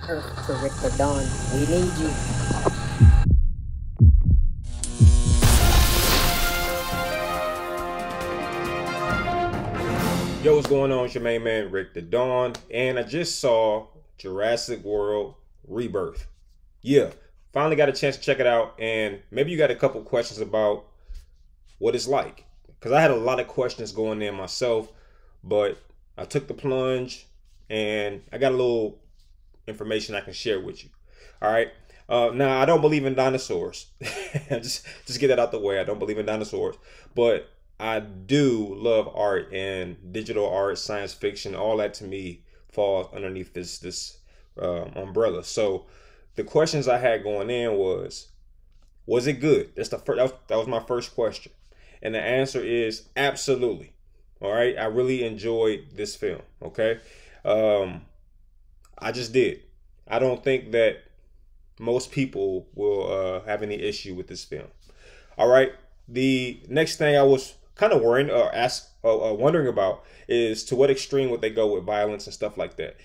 Earth to Rick the Dawn. We need you. Yo, what's going on? It's your main man, Rick the Dawn, and I just saw Jurassic World Rebirth. Yeah, finally got a chance to check it out, and maybe you got a couple questions about what it's like. Because I had a lot of questions going in myself, but I took the plunge, and I got a little information I can share with you. All right. Now, I don't believe in dinosaurs. just get that out the way. I don't believe in dinosaurs, but I do love art and digital art, science fiction. All that to me falls underneath this umbrella. So the questions I had going in was it good? That's the first. That was my first question, and the answer is absolutely. All right, I really enjoyed this film. Okay, I just did. I don't think that most people will have any issue with this film. All right. The next thing I was kind of worrying or wondering about is to what extreme would they go with violence and stuff like that.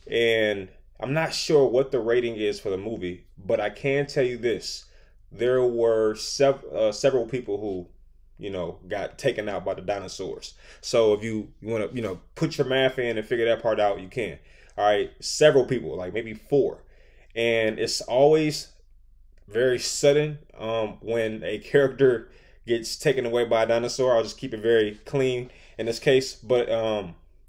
And I'm not sure what the rating is for the movie, but I can tell you this: there were several people who, got taken out by the dinosaurs. So if you want to, put your math in and figure that part out, you can. All right, several people, like maybe 4, and it's always very sudden when a character gets taken away by a dinosaur. I'll just keep it very clean in this case, but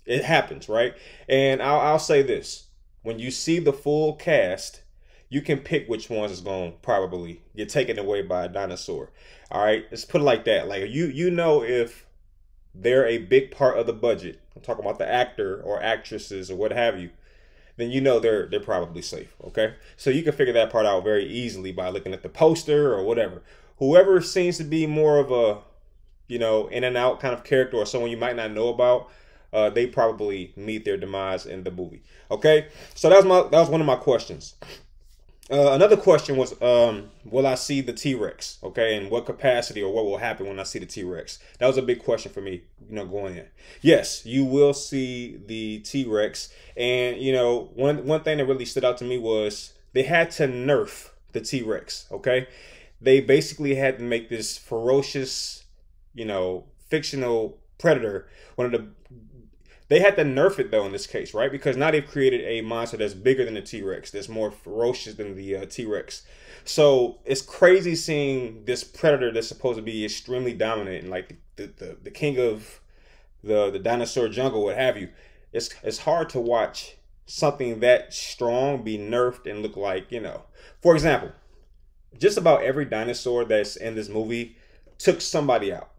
it happens, right? And I'll say this: when you see the full cast, you can pick which ones is going to probably get taken away by a dinosaur. All right, let's put it like that. Like you know, if they're a big part of the budget, I'm talking about the actor or actresses or what have you, then you know they're probably safe. Okay, so you can figure that part out very easily by looking at the poster or whatever. Whoever seems to be more of a, in and out kind of character or someone you might not know about, they probably meet their demise in the movie. Okay, so that was one of my questions. Another question was, will I see the T-Rex? Okay, and what capacity or what will happen when I see the T-Rex? That was a big question for me, going in. Yes, you will see the T-Rex, and one thing that really stood out to me was they had to nerf the T-Rex. Okay, they basically had to make this ferocious, fictional predator They had to nerf it, though, in this case, right? Because now they've created a monster that's bigger than the T-Rex, that's more ferocious than the T-Rex. So it's crazy seeing this predator that's supposed to be extremely dominant and like the king of the dinosaur jungle, what have you. It's hard to watch something that strong be nerfed and look like, For example, just about every dinosaur that's in this movie took somebody out,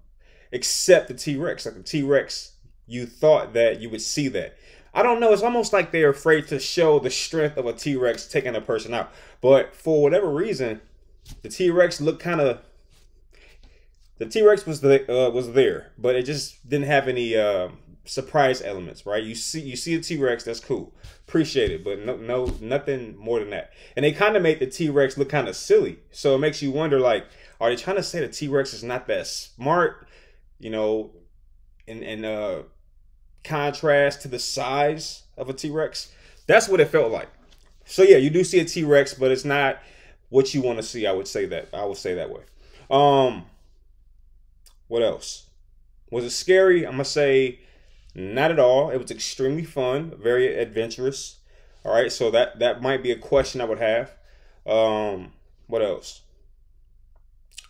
except the T-Rex. Like the T-Rex, you thought that you would see that. I don't know. It's almost like they're afraid to show the strength of a T-Rex taking a person out. But for whatever reason, the T-Rex looked kind of... The T-Rex was there, but it just didn't have any surprise elements, right? You see a T-Rex, that's cool. Appreciate it, but no, nothing more than that. And they kind of made the T-Rex look kind of silly. So it makes you wonder, like, are they trying to say the T-Rex is not that smart, in contrast to the size of a T-Rex? That's what it felt like. So yeah, you do see a T-Rex, but it's not what you want to see. I would say that way. What else? Was it scary? I'm gonna say not at all. It was extremely fun, very adventurous. All right, so that might be a question I would have. What else?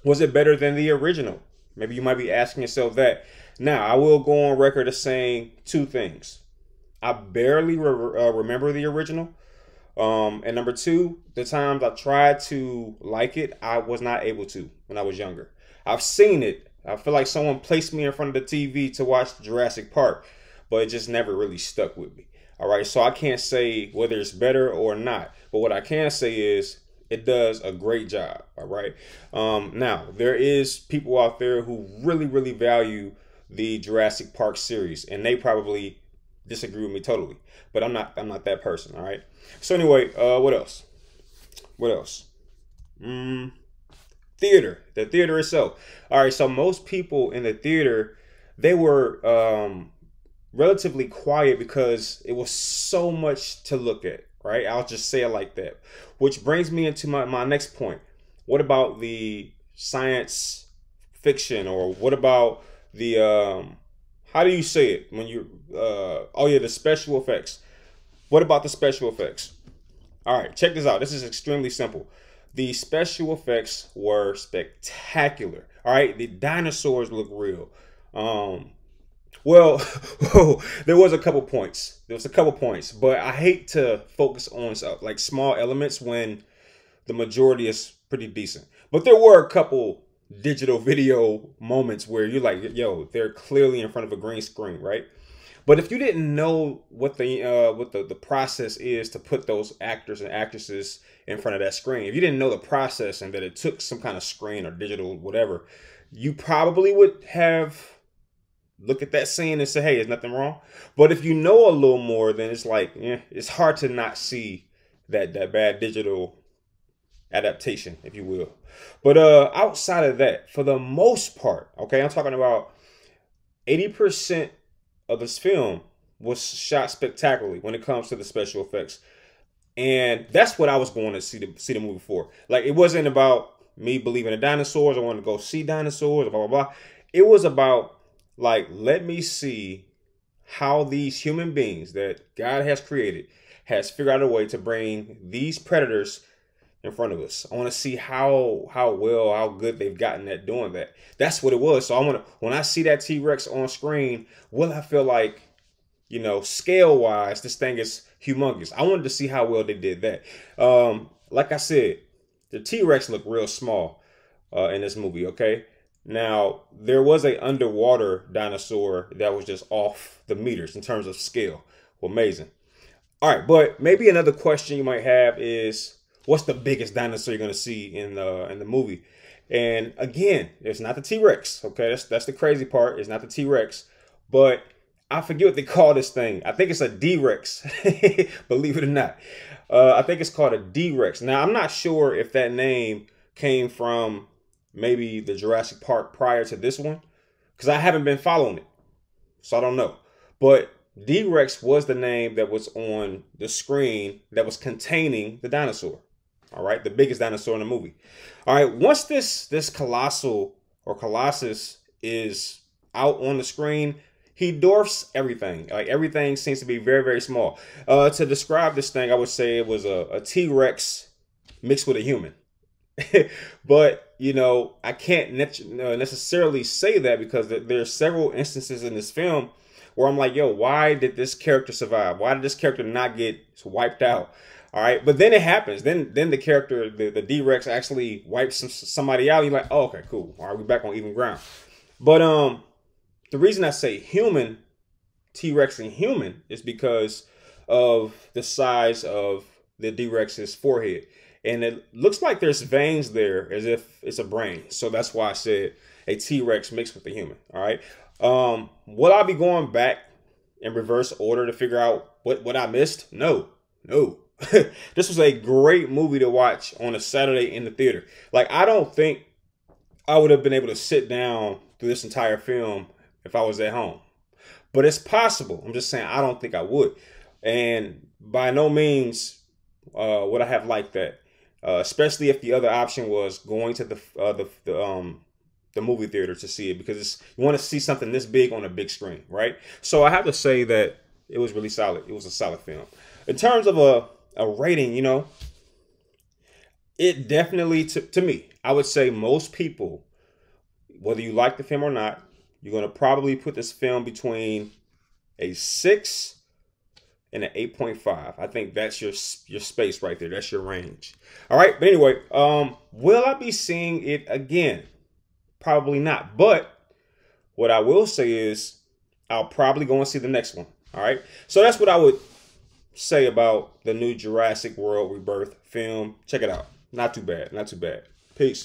Was it better than the original? Maybe you might be asking yourself that. Now, I will go on record as saying 2 things. I barely remember the original. And number 2, the times I tried to like it, I was not able to when I was younger. I've seen it. I feel like someone placed me in front of the TV to watch Jurassic Park, but it just never really stuck with me. All right, so I can't say whether it's better or not. But what I can say is it does a great job. All right. Now, there is people out there who really, really value the Jurassic Park series, and they probably disagree with me totally, but I'm not that person. All right, so anyway, what else theater, the theater itself. All right, so most people in the theater, they were relatively quiet because it was so much to look at, right? I'll just say it like that. Which brings me into my next point. What about the science fiction, or what about the how do you say it when you oh yeah, the special effects? What about the special effects? All right, check this out. This is extremely simple. The special effects were spectacular. All right, the dinosaurs look real. Well, there was a couple points. But I hate to focus on like small elements when the majority is pretty decent. But there were a couple digital video moments where you're like, yo, they're clearly in front of a green screen, right? But if you didn't know what the process is to put those actors and actresses in front of that screen, if you didn't know the process and that it took some kind of screen or digital whatever, you probably would have looked at that scene and say, hey, there's nothing wrong. But if you know a little more, then it's like, yeah, it's hard to not see that bad digital adaptation, if you will. But outside of that, for the most part, okay, I'm talking about 80% of this film was shot spectacularly when it comes to the special effects. And that's what I was going to see the movie for. Like, it wasn't about me believing in dinosaurs. I wanted to go see dinosaurs, blah, blah, blah. It was about, like, let me see how these human beings that God has created has figured out a way to bring these predators in front of us. I want to see how good they've gotten at doing that. That's what it was. So I want to, when I see that T-Rex on screen, will I feel like, you know, scale wise, this thing is humongous. I wanted to see how well they did that. Like I said, the T-Rex looked real small in this movie. Okay. Now, there was a underwater dinosaur that was just off the meters in terms of scale. Well, amazing. All right, but maybe another question you might have is, what's the biggest dinosaur you're going to see in the movie? And again, it's not the T-Rex. Okay, that's the crazy part. It's not the T-Rex, but I forget what they call this thing. I think it's a D-Rex. Believe it or not, I think it's called a D-Rex. Now, I'm not sure if that name came from maybe the Jurassic Park prior to this one, because I haven't been following it, so I don't know. But D-Rex was the name that was on the screen that was containing the dinosaur. All right, the biggest dinosaur in the movie. All right, once this colossal or colossus is out on the screen, he dwarfs everything. Like, everything seems to be very, very small. To describe this thing, I would say it was a T-Rex mixed with a human. But, you know, I can't necessarily say that, because there are several instances in this film where I'm like, yo, why did this character survive? Why did this character not get wiped out? All right, but then it happens. Then the character, the D-Rex, actually wipes somebody out. You're like, oh, okay, cool. All right, we're back on even ground. But the reason I say human, T-Rex and human, is because of the size of the D-Rex's forehead. And it looks like there's veins there as if it's a brain. So that's why I said a T-Rex mixed with a human. All right. Will I be going back in reverse order to figure out what I missed? No. This was a great movie to watch on a Saturday in the theater. Like, I don't think I would have been able to sit down through this entire film if I was at home. But it's possible. I'm just saying, I don't think I would. And by no means would I have liked that. Especially if the other option was going to the movie theater to see it, because you want to see something this big on a big screen, right? So I have to say that it was really solid. It was a solid film. In terms of a rating, you know, it definitely, to me, I would say most people, whether you like the film or not, you're going to probably put this film between a 6 and an 8.5. I think that's your space right there. That's your range. All right. But anyway, will I be seeing it again? Probably not. But what I will say is I'll probably go and see the next one. All right. So that's what I would say about the new Jurassic World Rebirth film. Check it out. Not too bad. Not too bad. Peace.